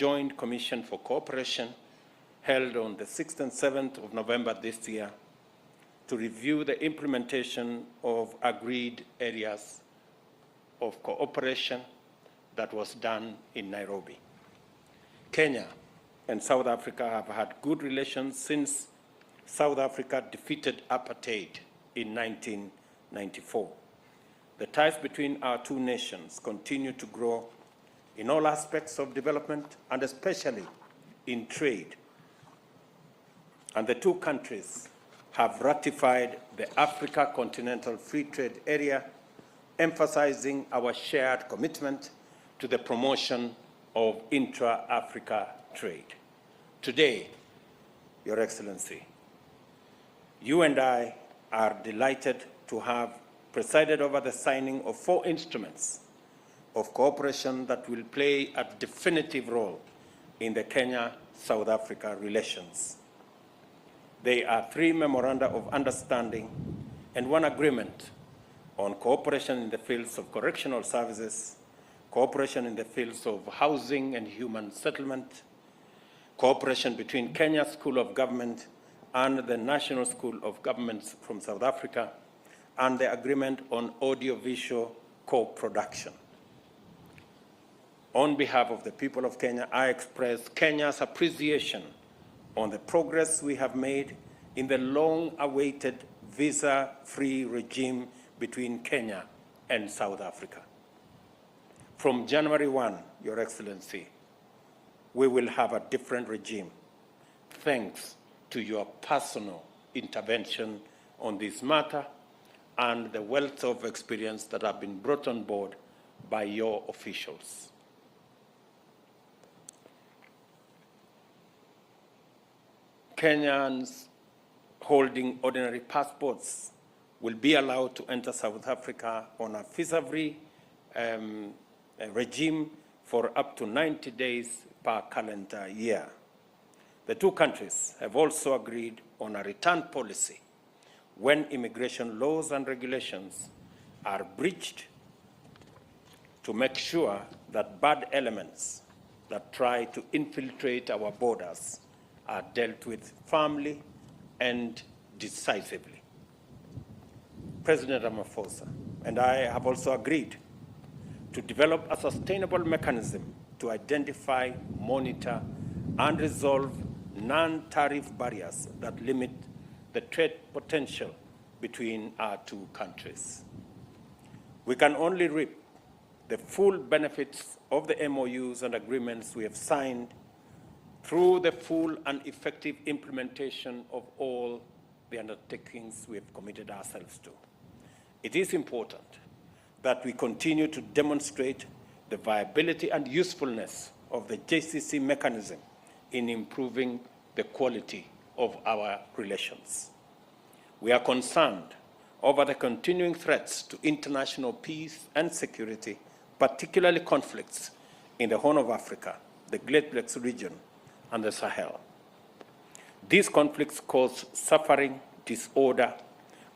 Joint Commission for Cooperation held on the 6th and 7th of November this year to review the implementation of agreed areas of cooperation that was done in Nairobi. Kenya and South Africa have had good relations since South Africa defeated apartheid in 1994. The ties between our two nations continue to grow in all aspects of development and especially in trade. And the two countries have ratified the Africa Continental Free Trade Area, emphasizing our shared commitment to the promotion of intra-Africa trade. Today, Your Excellency, you and I are delighted to have presided over the signing of 4 instruments of cooperation that will play a definitive role in the Kenya-South Africa relations. They are 3 memoranda of understanding and 1 agreement on cooperation in the fields of correctional services, cooperation in the fields of housing and human settlement, cooperation between Kenya School of Government and the National School of Governments from South Africa, and the agreement on audiovisual co-production. On behalf of the people of Kenya, I express Kenya's appreciation on the progress we have made in the long-awaited visa-free regime between Kenya and South Africa. From January 1, Your Excellency, we will have a different regime, thanks to your personal intervention on this matter and the wealth of experience that have been brought on board by your officials. Kenyans holding ordinary passports will be allowed to enter South Africa on a visa-free regime for up to 90 days per calendar year. The two countries have also agreed on a return policy when immigration laws and regulations are breached to make sure that bad elements that try to infiltrate our borders are dealt with firmly and decisively. President Ramaphosa and I have also agreed to develop a sustainable mechanism to identify, monitor, and resolve non-tariff barriers that limit the trade potential between our two countries. We can only reap the full benefits of the MOUs and agreements we have signed through the full and effective implementation of all the undertakings we have committed ourselves to. It is important that we continue to demonstrate the viability and usefulness of the JCC mechanism in improving the quality of our relations. We are concerned over the continuing threats to international peace and security, particularly conflicts in the Horn of Africa, the Great Lakes region, and the Sahel. These conflicts cause suffering, disorder,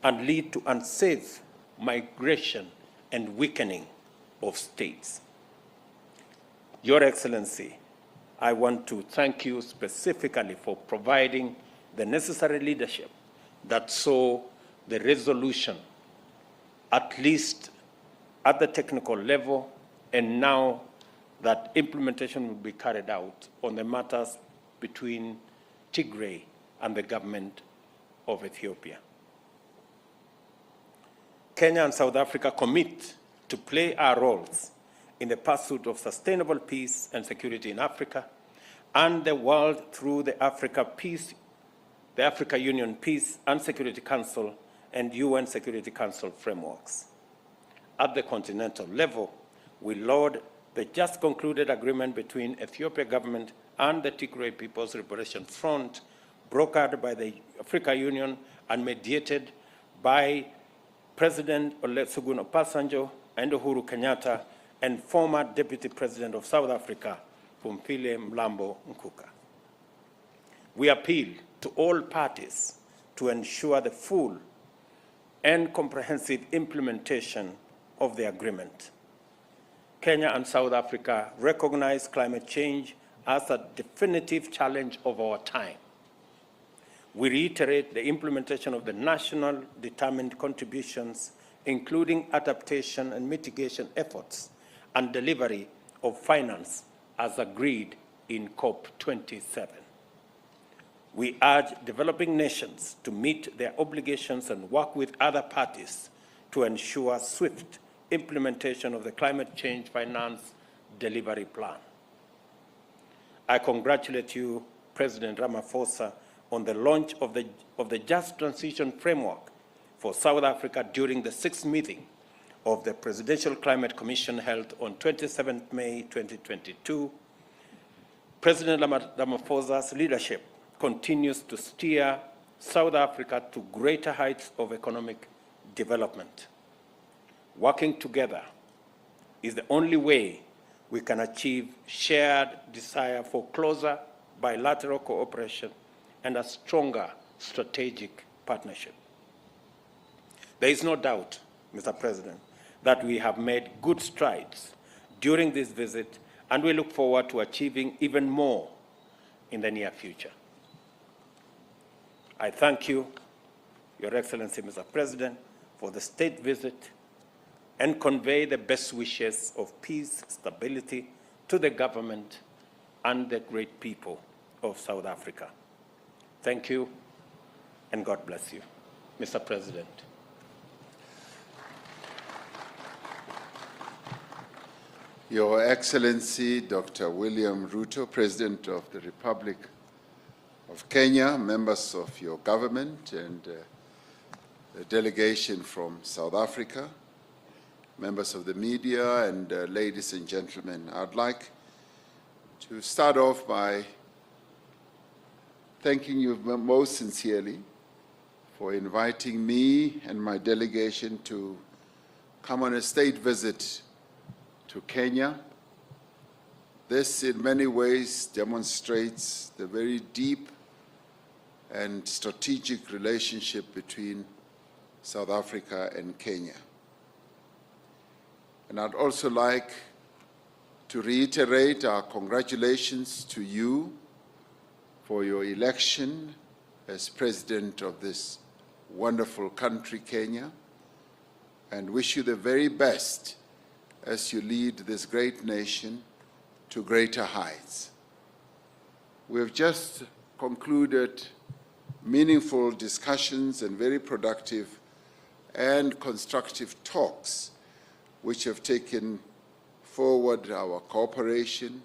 and lead to unsafe migration and weakening of states. Your Excellency, I want to thank you specifically for providing the necessary leadership that saw the resolution, at least at the technical level, and now that implementation will be carried out on the matters between Tigray and the government of Ethiopia. Kenya and South Africa commit to play our roles in the pursuit of sustainable peace and security in Africa and the world through the Africa Union Peace and Security Council and UN Security Council frameworks. At the continental level, we laud the just concluded agreement between Ethiopia government and the Tigray People's Liberation Front, brokered by the Africa Union and mediated by President Olusegun Obasanjo and Uhuru Kenyatta and former Deputy President of South Africa, Phumzile Mlambo Ngcuka. We appeal to all parties to ensure the full and comprehensive implementation of the agreement. Kenya and South Africa recognize climate change as a definitive challenge of our time. We reiterate the implementation of the national determined contributions, including adaptation and mitigation efforts and delivery of finance as agreed in COP27. We urge developing nations to meet their obligations and work with other parties to ensure swift implementation of the Climate Change Finance Delivery Plan. I congratulate you, President Ramaphosa, on the launch of the Just Transition Framework for South Africa during the 6th meeting of the Presidential Climate Commission held on 27 May 2022. President Ramaphosa's leadership continues to steer South Africa to greater heights of economic development. Working together is the only way we can achieve shared desire for closer bilateral cooperation and a stronger strategic partnership. There is no doubt, Mr. President, that we have made good strides during this visit, and we look forward to achieving even more in the near future. I thank you, Your Excellency, Mr. President, for the state visit and convey the best wishes of peace, stability to the government and the great people of South Africa. Thank you, and God bless you, Mr. President. Your Excellency, Dr. William Ruto, President of the Republic of Kenya, members of your government and the delegation from South Africa, members of the media, and ladies and gentlemen, I'd like to start off by thanking you most sincerely for inviting me and my delegation to come on a state visit to Kenya. This in many ways demonstrates the very deep and strategic relationship between South Africa and Kenya. And I'd also like to reiterate our congratulations to you for your election as President of this wonderful country, Kenya, and wish you the very best as you lead this great nation to greater heights. We have just concluded meaningful discussions and very productive and constructive talks which have taken forward our cooperation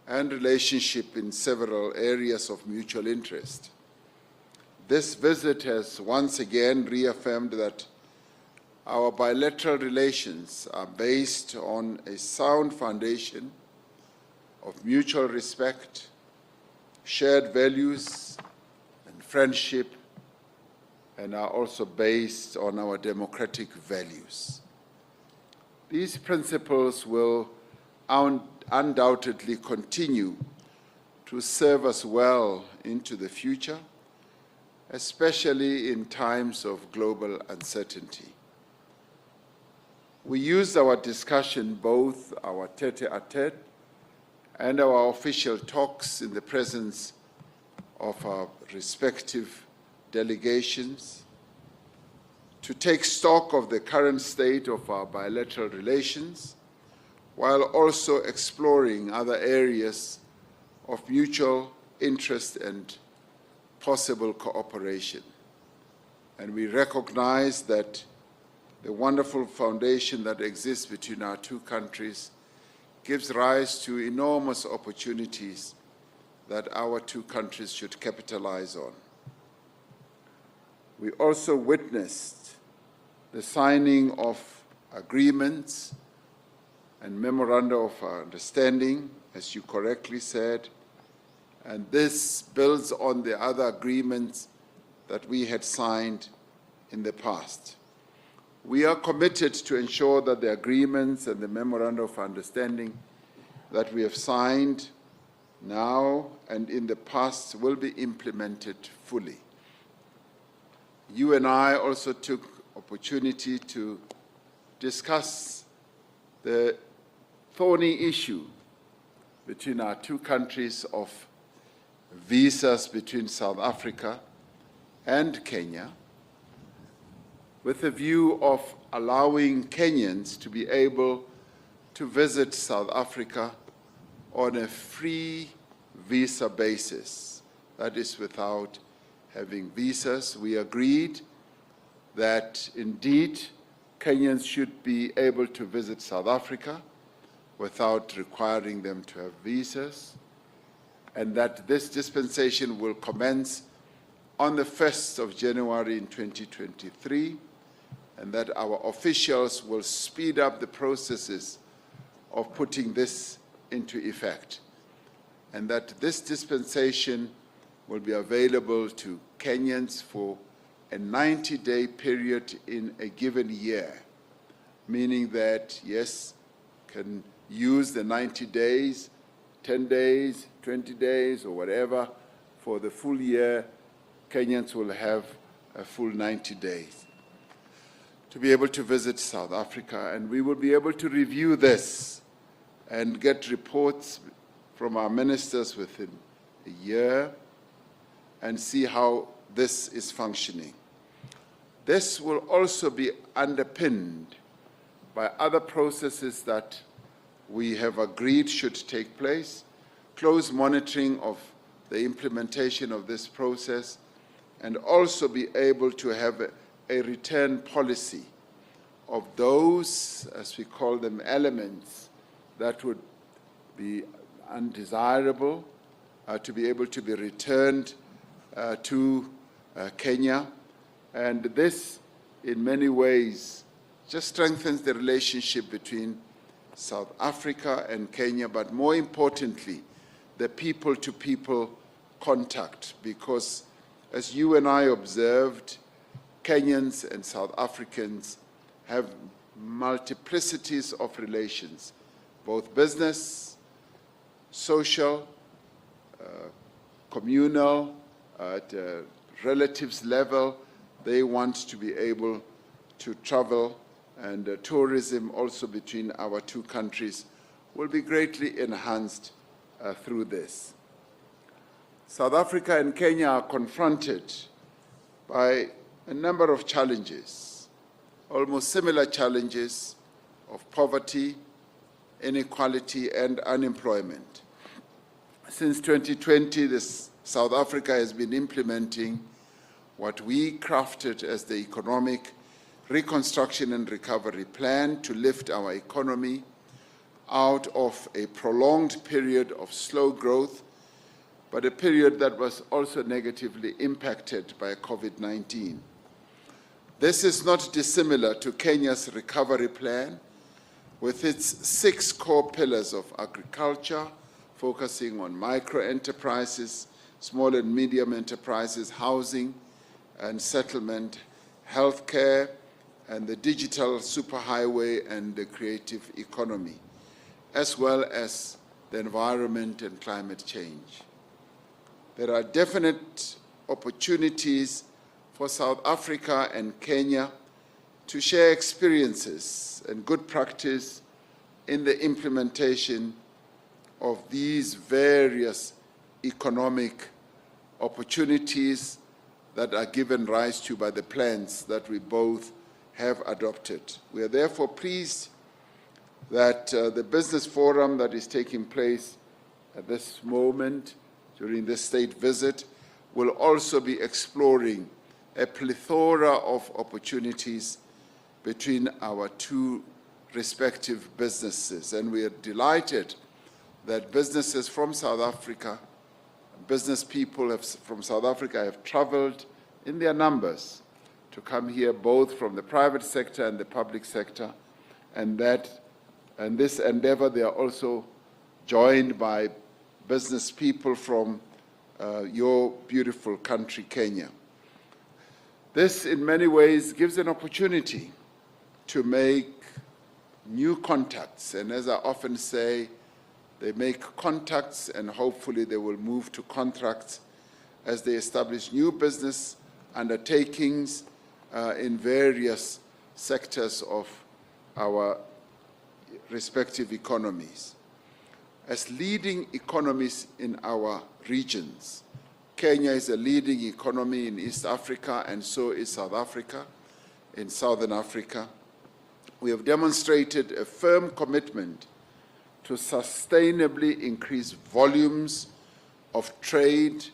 and relationship in several areas of mutual interest. This visit has once again reaffirmed that our bilateral relations are based on a sound foundation of mutual respect, shared values, and friendship, and are also based on our democratic values. These principles will undoubtedly continue to serve us well into the future, especially in times of global uncertainty. We used our discussion, both our tete-a-tete and our official talks in the presence of our respective delegations, to take stock of the current state of our bilateral relations, while also exploring other areas of mutual interest and possible cooperation. And we recognize that the wonderful foundation that exists between our two countries gives rise to enormous opportunities that our two countries should capitalize on. We also witnessed the signing of agreements and memoranda of understanding, as you correctly said, and this builds on the other agreements that we had signed in the past. We are committed to ensure that the agreements and the memoranda of understanding that we have signed now and in the past will be implemented fully. You and I also took opportunity to discuss the thorny issue between our two countries of visas between South Africa and Kenya, with a view of allowing Kenyans to be able to visit South Africa on a free visa basis, that is without having visas. We agreed that indeed Kenyans should be able to visit South Africa without requiring them to have visas, and that this dispensation will commence on the 1st of January in 2023, and that our officials will speed up the processes of putting this into effect, and that this dispensation will be available to Kenyans for a 90-day period in a given year, meaning that, yes, can use the 90 days, 10 days, 20 days, or whatever. For the full year, Kenyans will have a full 90 days to be able to visit South Africa, and we will be able to review this and get reports from our ministers within a year and see how this is functioning. This will also be underpinned by other processes that we have agreed should take place, close monitoring of the implementation of this process, and also be able to have a return policy of those, as we call them, elements that would be undesirable to be able to be returned to Kenya. And this, in many ways, just strengthens the relationship between South Africa and Kenya, but more importantly, the people-to-people contact, because as you and I observed, Kenyans and South Africans have multiplicities of relations, both business, social, communal, at a relatives level. They want to be able to travel, and tourism also between our two countries will be greatly enhanced through this. South Africa and Kenya are confronted by a number of challenges, almost similar challenges of poverty, inequality, and unemployment. Since 2020, South Africa has been implementing what we crafted as the Economic Reconstruction and Recovery Plan to lift our economy out of a prolonged period of slow growth, but a period that was also negatively impacted by COVID-19. This is not dissimilar to Kenya's recovery plan, with its 6 core pillars of agriculture, focusing on micro-enterprises, small and medium enterprises, housing and settlement, healthcare, and the digital superhighway and the creative economy, as well as the environment and climate change. There are definite opportunities for South Africa and Kenya to share experiences and good practice in the implementation of these various economic opportunities that are given rise to by the plans that we both have adopted. We are therefore pleased that the business forum that is taking place at this moment during this state visit will also be exploring a plethora of opportunities between our two respective businesses. And we are delighted that businesses from South Africa, business people from South Africa have traveled in their numbers to come here, both from the private sector and the public sector, and this endeavor they are also joined by business people from your beautiful country, Kenya. This, in many ways, gives an opportunity to make new contacts, and as I often say, they make contacts and hopefully they will move to contracts as they establish new business undertakings in various sectors of our respective economies. as leading economies in our regions. Kenya is a leading economy in East Africa, and so is South Africa, in Southern Africa. We have demonstrated a firm commitment to sustainably increase volumes of trade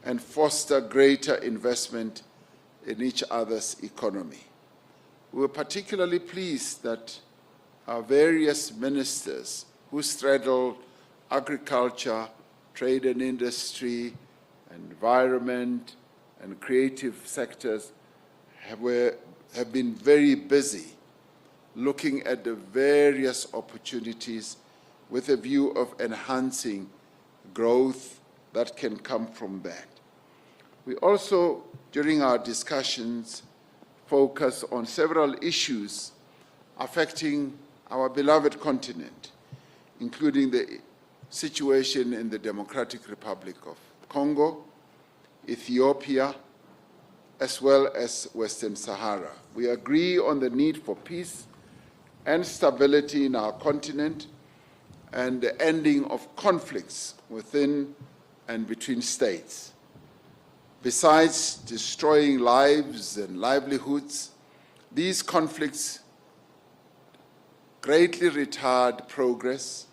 and foster greater investment in each other's economy. We were particularly pleased that our various ministers who straddle agriculture, trade and industry, environment, and creative sectors have been very busy looking at the various opportunities with a view of enhancing growth that can come from that. We also, during our discussions, focus on several issues affecting our beloved continent, including the situation in the Democratic Republic of Congo, Ethiopia, as well as Western Sahara. We agree on the need for peace and stability in our continent and the ending of conflicts within and between states. Besides destroying lives and livelihoods, these conflicts greatly retard progress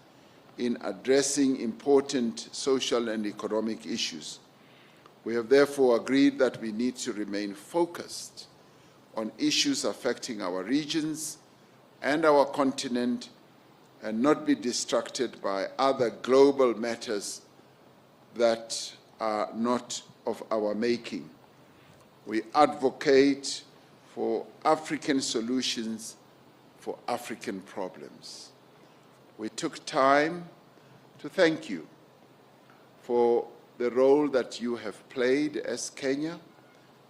in addressing important social and economic issues. We have therefore agreed that we need to remain focused on issues affecting our regions and our continent and not be distracted by other global matters that are not of our making. We advocate for African solutions for African problems. We took time to thank you for the role that you have played as Kenya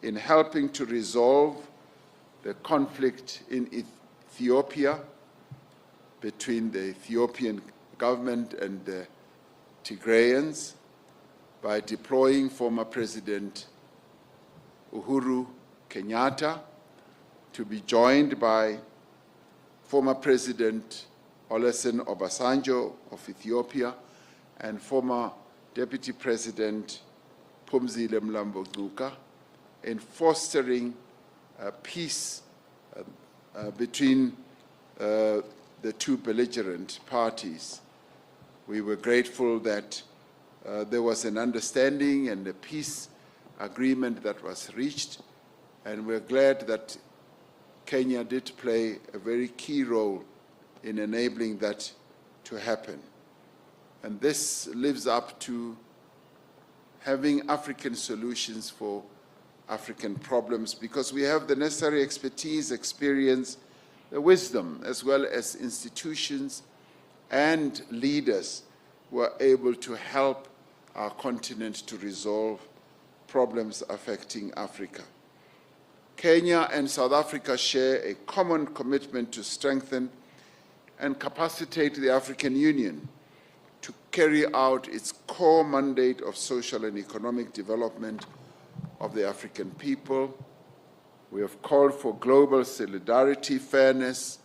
in helping to resolve the conflict in Ethiopia between the Ethiopian government and the Tigrayans by deploying former President Uhuru Kenyatta to be joined by former President Olusegun Obasanjo of Ethiopia and former Deputy President Phumzile Mlambo-Ngcuka in fostering peace between the two belligerent parties. We were grateful that there was an understanding and a peace agreement that was reached, and we're glad that Kenya did play a very key role in enabling that to happen. And this lives up to having African solutions for African problems, because we have the necessary expertise, experience, the wisdom, as well as institutions and leaders who are able to help our continent to resolve problems affecting Africa. Kenya and South Africa share a common commitment to strengthen and capacitate the African Union to carry out its core mandate of social and economic development of the African people. We have called for global solidarity, fairness,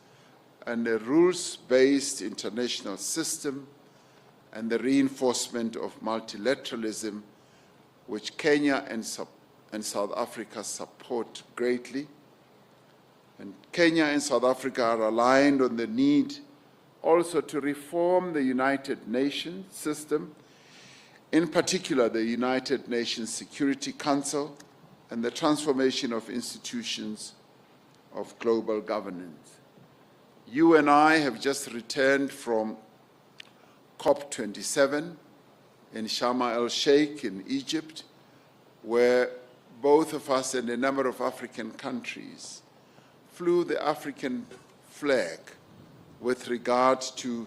and a rules-based international system, and the reinforcement of multilateralism, which Kenya and South Africa support greatly. And Kenya and South Africa are aligned on the need also to reform the United Nations system, in particular the United Nations Security Council and the transformation of institutions of global governance. You and I have just returned from COP27 in Sharm el-Sheikh in Egypt, where both of us and a number of African countries flew the African flag with regard to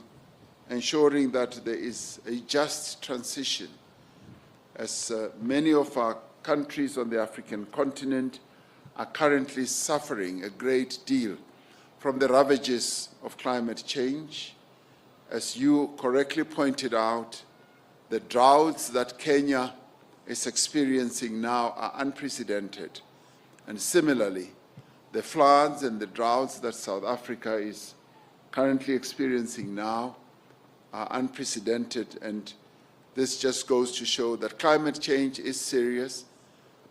ensuring that there is a just transition, as many of our countries on the African continent are currently suffering a great deal from the ravages of climate change. As you correctly pointed out, the droughts that Kenya is experiencing now are unprecedented. And similarly, the floods and the droughts that South Africa is currently experiencing now are unprecedented, and this just goes to show that climate change is serious,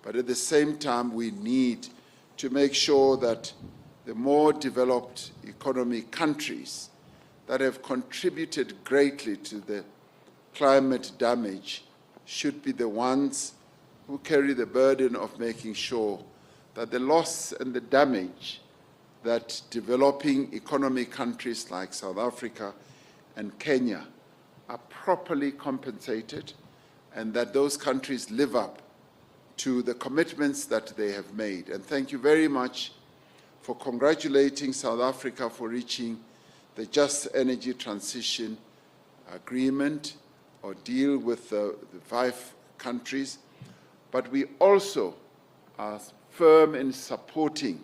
but at the same time we need to make sure that the more developed economy countries that have contributed greatly to the climate damage should be the ones who carry the burden of making sure that the loss and the damage that developing economy countries like South Africa and Kenya are properly compensated, and that those countries live up to the commitments that they have made. And thank you very much for congratulating South Africa for reaching the Just Energy Transition Agreement or deal with the 5 countries. But we also are firm in supporting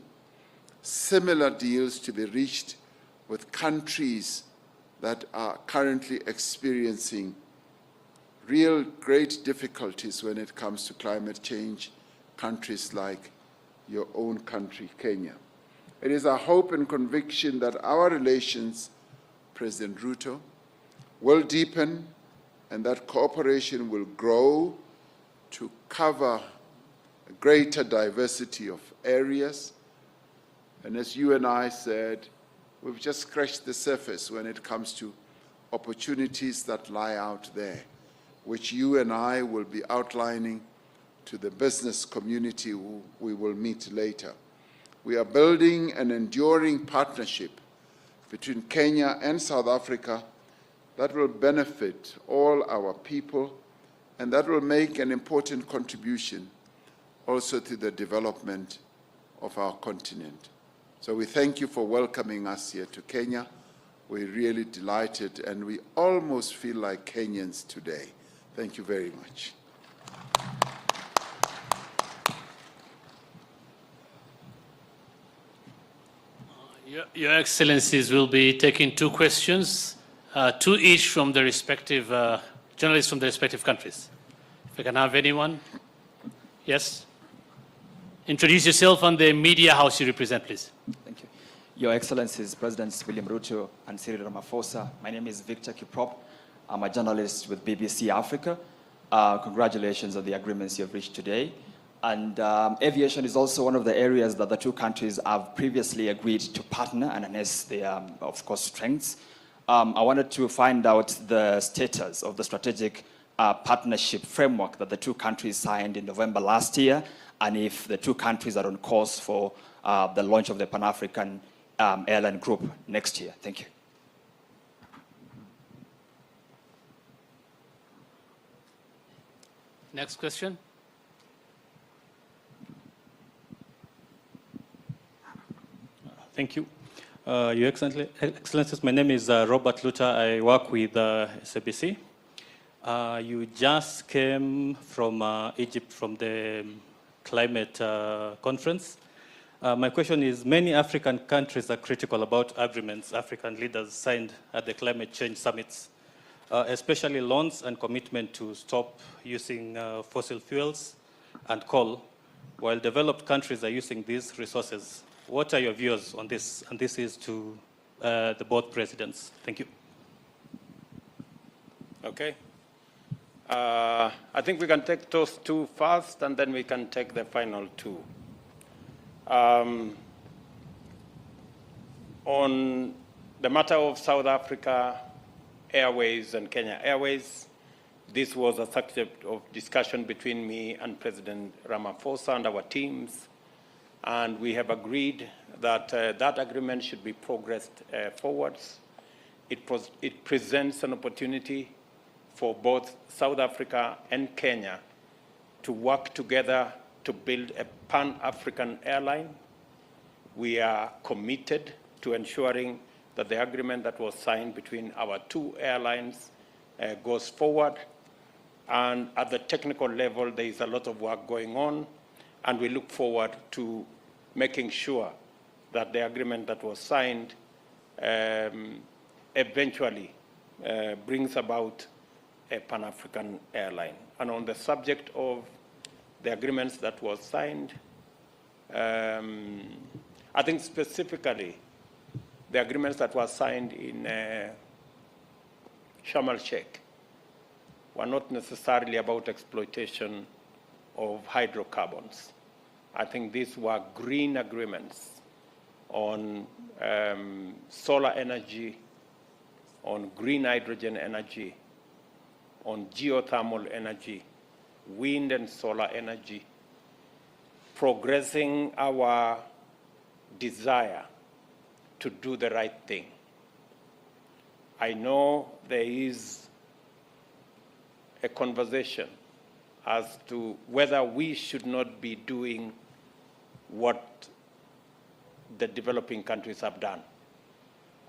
similar deals to be reached with countries that are currently experiencing real great difficulties when it comes to climate change, countries like your own country, Kenya. It is our hope and conviction that our relations, President Ruto, will deepen and that cooperation will grow to cover a greater diversity of areas. And as you and I said, we've just scratched the surface when it comes to opportunities that lie out there, which you and I will be outlining to the business community who we will meet later. We are building an enduring partnership between Kenya and South Africa that will benefit all our people and that will make an important contribution also to the development of our continent. So we thank you for welcoming us here to Kenya. We're really delighted and we almost feel like Kenyans today. Thank you very much. Your Excellencies will be taking 2 questions, 2 each from the respective journalists from the respective countries. If I can have anyone. Yes. Introduce yourself and the media house you represent, please. Thank you. Your Excellencies, Presidents William Ruto and Cyril Ramaphosa, my name is Victor Kiprop. I'm a journalist with BBC Africa. Congratulations on the agreements you've reached today. And aviation is also one of the areas that the 2 countries have previously agreed to partner and harness their, of course, strengths. I wanted to find out the status of the strategic partnership framework that the 2 countries signed in November last year, and if the 2 countries are on course for the launch of the Pan-African airline group next year. Thank you. Next question. Thank you. Your Excellencies, my name is Robert Luta. I work with SABC. You just came from Egypt from the climate conference. My question is, many African countries are critical about agreements African leaders signed at the climate change summits, especially loans and commitment to stop using fossil fuels and coal, while developed countries are using these resources. What are your views on this? And this is to the both presidents. Thank you. Okay. I think we can take those 2 first, and then we can take the final 2. On the matter of South Africa Airways and Kenya Airways, this was a subject of discussion between me and President Ramaphosa and our teams, and we have agreed that that agreement should be progressed forwards. It presents an opportunity for both South Africa and Kenya to work together to build a Pan-African airline. We are committed to ensuring that the agreement that was signed between our 2 airlines goes forward. And at the technical level, there is a lot of work going on, and we look forward to making sure that the agreement that was signed eventually brings about a Pan-African airline. And on the subject of the agreements that was signed, I think specifically the agreements that were signed Sharm el-Sheikh were not necessarily about exploitation of hydrocarbons. I think these were green agreements on solar energy, on green hydrogen energy, on geothermal energy, wind and solar energy, progressing our desire to do the right thing. I know there is a conversation as to whether we should not be doing what the developing countries have done.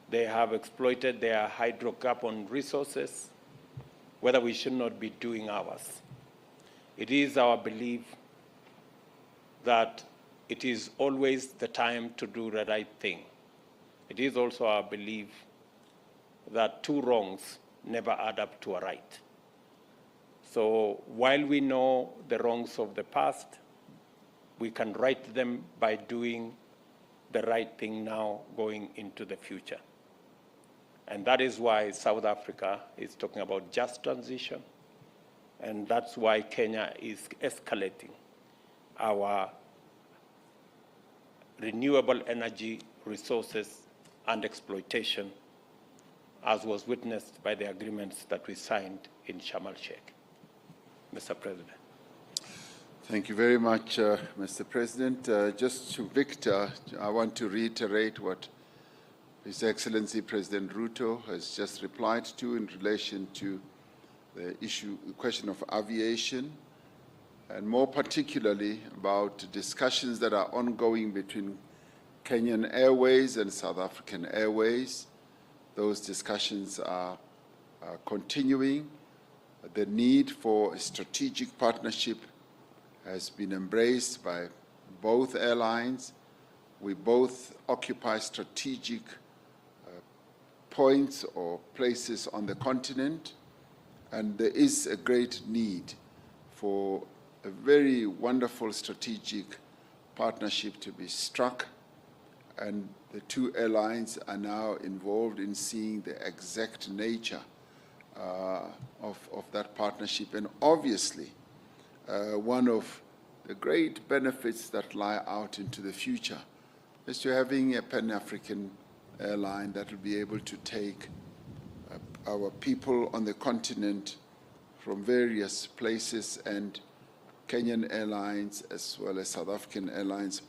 They have exploited their hydrocarbon resources, whether we should not be doing ours. It is our belief that it is always the time to do the right thing. It is also our belief that two wrongs never add up to a right. So while we know the wrongs of the past, we can right them by doing the right thing now going into the future. And that is why South Africa is talking about just transition, and that's why Kenya is escalating our renewable energy resources and exploitation, as was witnessed by the agreements that we signed in Sharm el-Sheikh. Mr. President. Thank you very much, Mr. President. Just to Victor, I want to reiterate what His Excellency President Ruto has just replied to in relation to the question of aviation, and more particularly about discussions that are ongoing between Kenyan Airways and South African Airways. Those discussions are continuing. The need for a strategic partnership has been embraced by both airlines. We both occupy strategic points or places on the continent, and there is a great need for a very wonderful strategic partnership to be struck, and the two airlines are now involved in seeing the exact nature of that partnership. And obviously, one of the great benefits that lie out into the future is to having a Pan-African airline that will be able to take our people on the continent from various places, and Kenyan Airlines as well as South African Airlines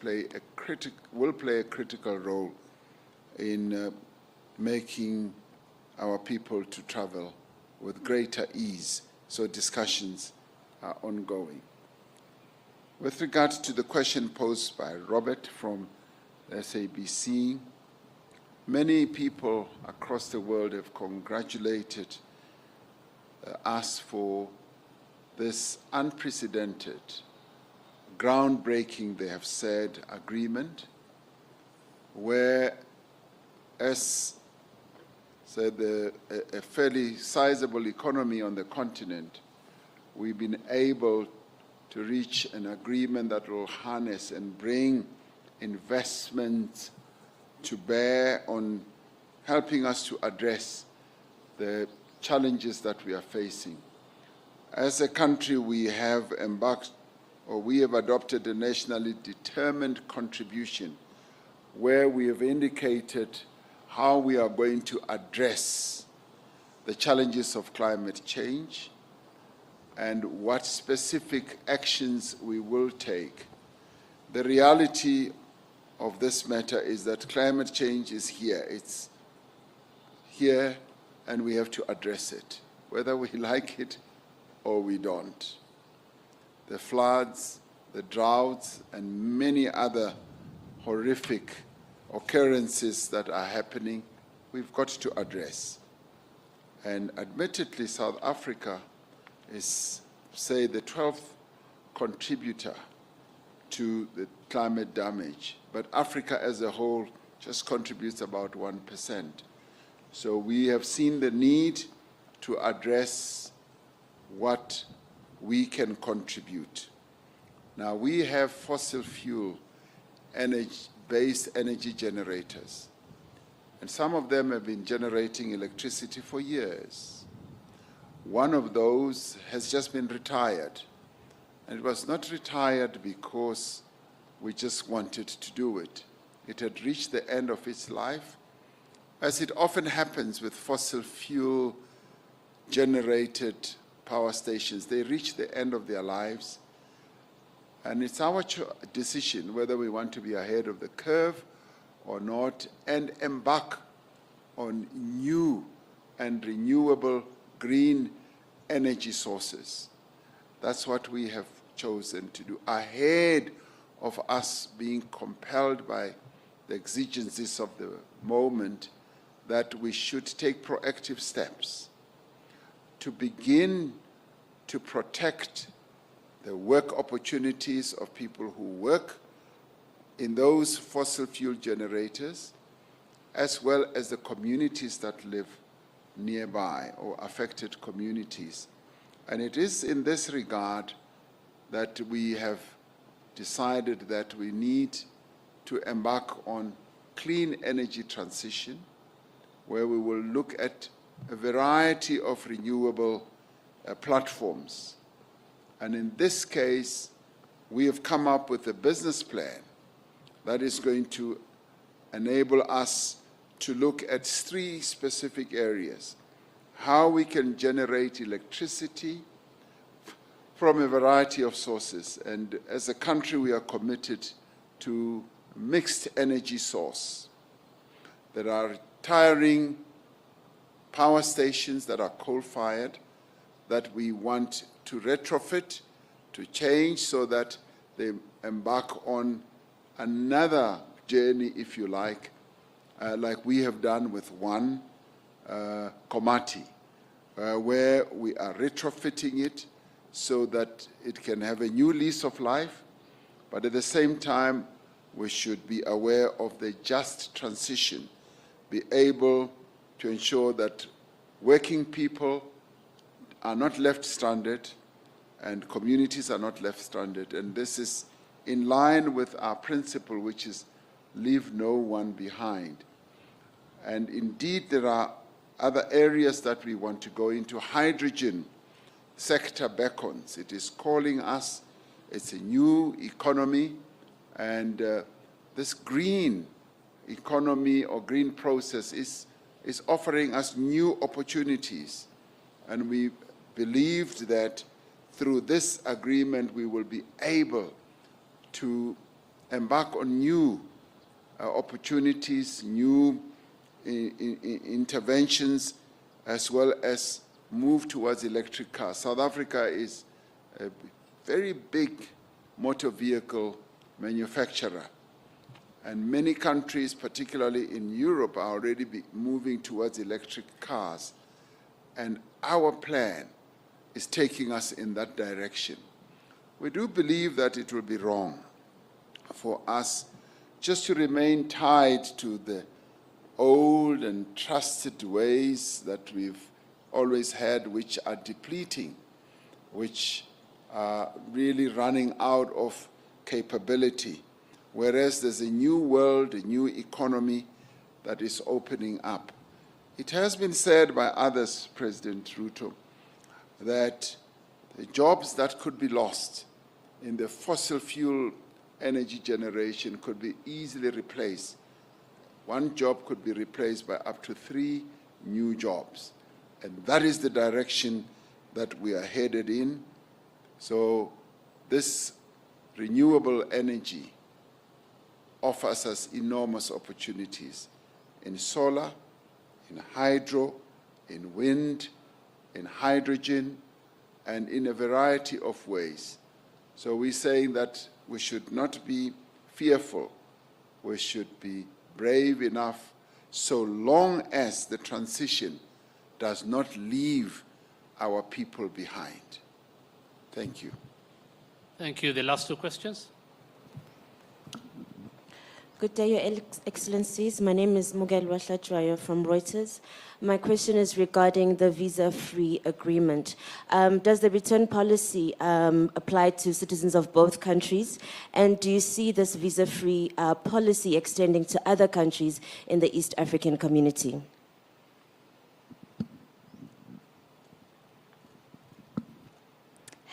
will play a critical role in making our people to travel with greater ease. So discussions are ongoing. With regard to the question posed by Robert from SABC, many people across the world have congratulated us for this unprecedented, groundbreaking, they have said, agreement, where, as said, a fairly sizable economy on the continent, we've been able to reach an agreement that will harness and bring investment to bear on helping us to address the challenges that we are facing. As a country, we have adopted a nationally determined contribution where we have indicated how we are going to address the challenges of climate change and what specific actions we will take. The reality of this matter is that climate change is here. It's here, and we have to address it, whether we like it or we don't. The floods, the droughts, and many other horrific occurrences that are happening, we've got to address. And admittedly, South Africa is, say, the 12th contributor to the climate damage, but Africa as a whole just contributes about 1%. So we have seen the need to address what we can contribute. Now, we have fossil fuel based energy generators, and some of them have been generating electricity for years. One of those has just been retired. And it was not retired because we just wanted to do it. It had reached the end of its life, as it often happens with fossil fuel generated power stations. They reach the end of their lives, and it's our decision whether we want to be ahead of the curve or not and embark on new and renewable green energy sources. That's what we have chosen to do, ahead of us being compelled by the exigencies of the moment, that we should take proactive steps to begin to protect the work opportunities of people who work in those fossil fuel generators, as well as the communities that live nearby or affected communities. And it is in this regard that we have decided that we need to embark on clean energy transition, where we will look at a variety of renewable platforms. And in this case, we have come up with a business plan that is going to enable us to look at 3 specific areas: how we can generate electricity from a variety of sources. And as a country, we are committed to mixed energy source. There are retiring power stations that are coal-fired that we want to retrofit, to change, so that they embark on another journey, if you like we have done with one Komati, where we are retrofitting it so that it can have a new lease of life, but at the same time, we should be aware of the just transition, be able to ensure that working people are not left stranded and communities are not left stranded. And this is in line with our principle, which is leave no one behind. And indeed, there are other areas that we want to go into. Hydrogen sector beckons. It is calling us. It's a new economy, and this green economy or green process is offering us new opportunities. And we believed that through this agreement we will be able to embark on new opportunities, new interventions, as well as move towards electric cars. South Africa is a very big motor vehicle manufacturer, and many countries, particularly in Europe, are already moving towards electric cars. And our plan is taking us in that direction. We do believe that it will be wrong for us just to remain tied to the old and trusted ways that we've always had, which are depleting, which are really running out of capability, whereas there's a new world, a new economy that is opening up. It has been said by others, President Ruto, that the jobs that could be lost in the fossil fuel energy generation could be easily replaced. One job could be replaced by up to 3 new jobs. And that is the direction that we are headed in. So this renewable energy offers us enormous opportunities in solar, in hydro, in wind, in hydrogen, and in a variety of ways. So we're saying that we should not be fearful. We should be brave enough, so long as the transition does not leave our people behind. Thank you. Thank you. The last 2 questions. Good day, Your Excellencies. My name is Mugelwa Hlachwayo from Reuters. My question is regarding the visa-free agreement. Does the return policy apply to citizens of both countries? And do you see this visa-free policy extending to other countries in the East African community?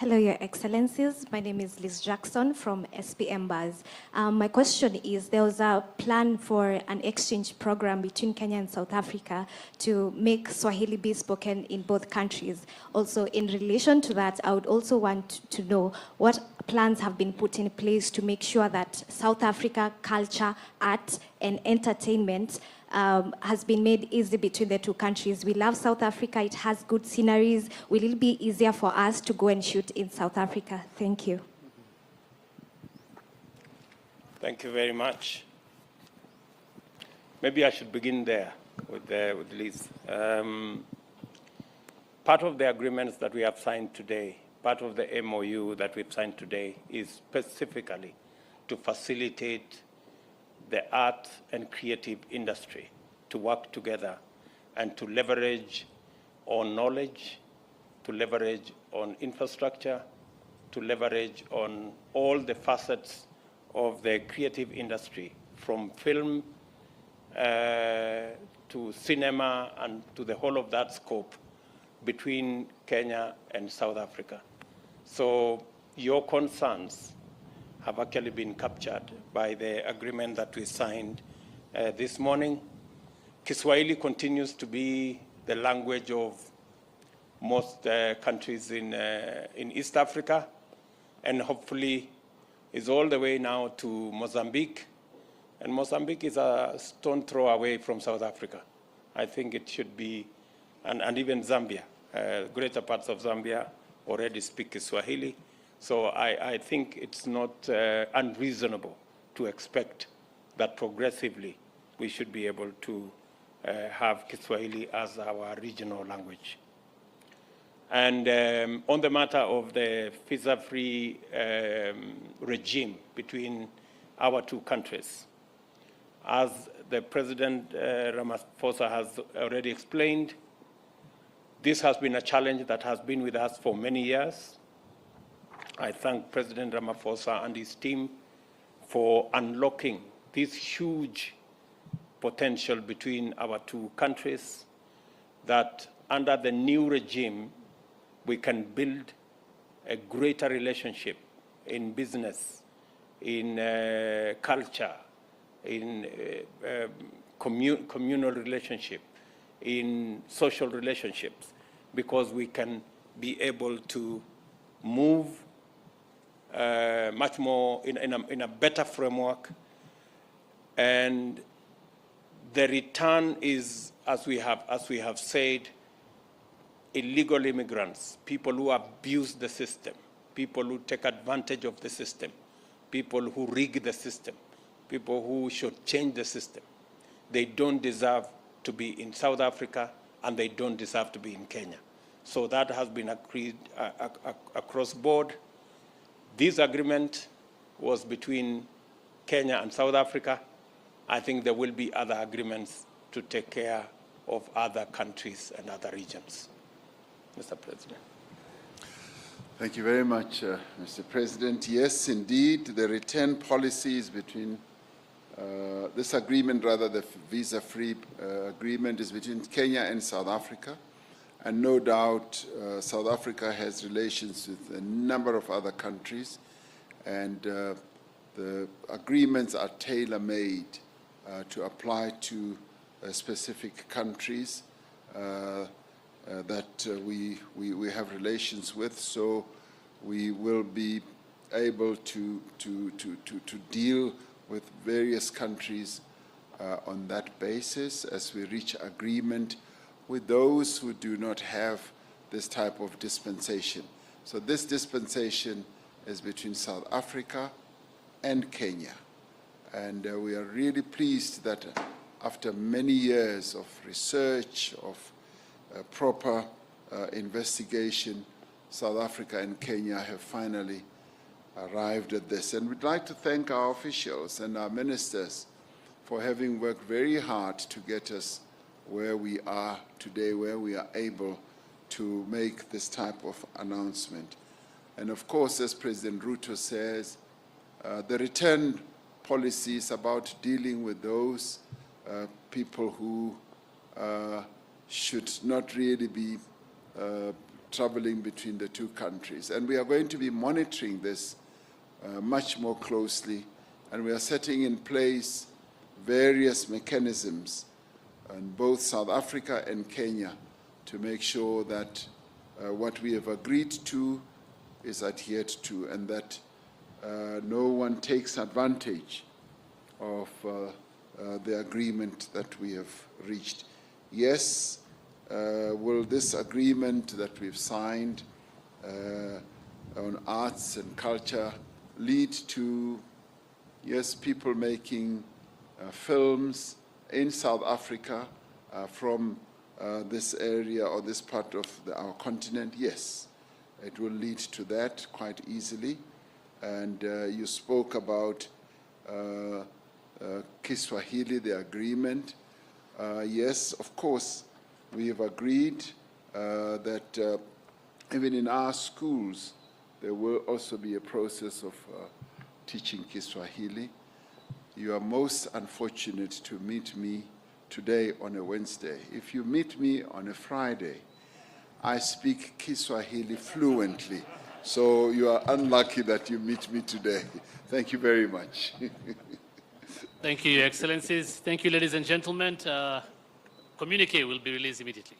Hello, Your Excellencies. My name is Liz Jackson from SPM Buzz. My question is, there was a plan for an exchange program between Kenya and South Africa to make Swahili be spoken in both countries. Also, in relation to that, I would also want to know what plans have been put in place to make sure that South Africa culture, art, and entertainment has been made easy between the two countries. We love South Africa. It has good sceneries. Will it be easier for us to go and shoot in South Africa? Thank you. Thank you very much. Maybe I should begin there with Liz. Part of the agreements that we have signed today, part of the MOU that we've signed today is specifically to facilitate the art and creative industry to work together and to leverage on knowledge, to leverage on infrastructure, to leverage on all the facets of the creative industry, from film to cinema and to the whole of that scope between Kenya and South Africa. So your concerns have actually been captured by the agreement that we signed this morning. Kiswahili continues to be the language of most countries in East Africa, and hopefully is all the way now to Mozambique. And Mozambique is a stone throw away from South Africa. I think it should be, and even Zambia. Greater parts of Zambia already speak Kiswahili. So I think it's not unreasonable to expect that progressively we should be able to have Kiswahili as our regional language. And on the matter of the visa-free regime between our two countries, as the President Ramaphosa has already explained, this has been a challenge that has been with us for many years. I thank President Ramaphosa and his team for unlocking this huge potential between our two countries, that under the new regime, we can build a greater relationship in business, in culture, in communal relationship, in social relationships, because we can be able to move much more in a better framework. And the return is, as we have said, illegal immigrants, people who abuse the system, people who take advantage of the system, people who rig the system, people who should change the system. They don't deserve to be in South Africa, and they don't deserve to be in Kenya. So that has been agreed across board. This agreement was between Kenya and South Africa. I think there will be other agreements to take care of other countries and other regions. Mr. President. Thank you very much, Mr. President. Yes, indeed, the return policies between this agreement, rather the visa-free agreement, is between Kenya and South Africa. And no doubt, South Africa has relations with a number of other countries, and the agreements are tailor-made to apply to specific countries that we have relations with. So we will be able to deal with various countries on that basis as we reach agreement with those who do not have this type of dispensation. So this dispensation is between South Africa and Kenya. And we are really pleased that after many years of research, of proper investigation, South Africa and Kenya have finally arrived at this. And we'd like to thank our officials and our ministers for having worked very hard to get us where we are today, where we are able to make this type of announcement. And of course, as President Ruto says, the return policy is about dealing with those people who should not really be traveling between the two countries. And we are going to be monitoring this much more closely, and we are setting in place various mechanisms in both South Africa and Kenya to make sure that what we have agreed to is adhered to, and that no one takes advantage of the agreement that we have reached. Yes, will this agreement that we've signed on arts and culture lead to, yes, people making films in South Africa from this area or this part of our continent? Yes, it will lead to that quite easily. And you spoke about Kiswahili, the agreement. Yes, of course, we have agreed that even in our schools, there will also be a process of teaching Kiswahili. You are most unfortunate to meet me today on a Wednesday. If you meet me on a Friday, I speak Kiswahili fluently. So you are unlucky that you meet me today. Thank you very much. Thank you, Your Excellencies. Thank you, ladies and gentlemen. Communique will be released immediately.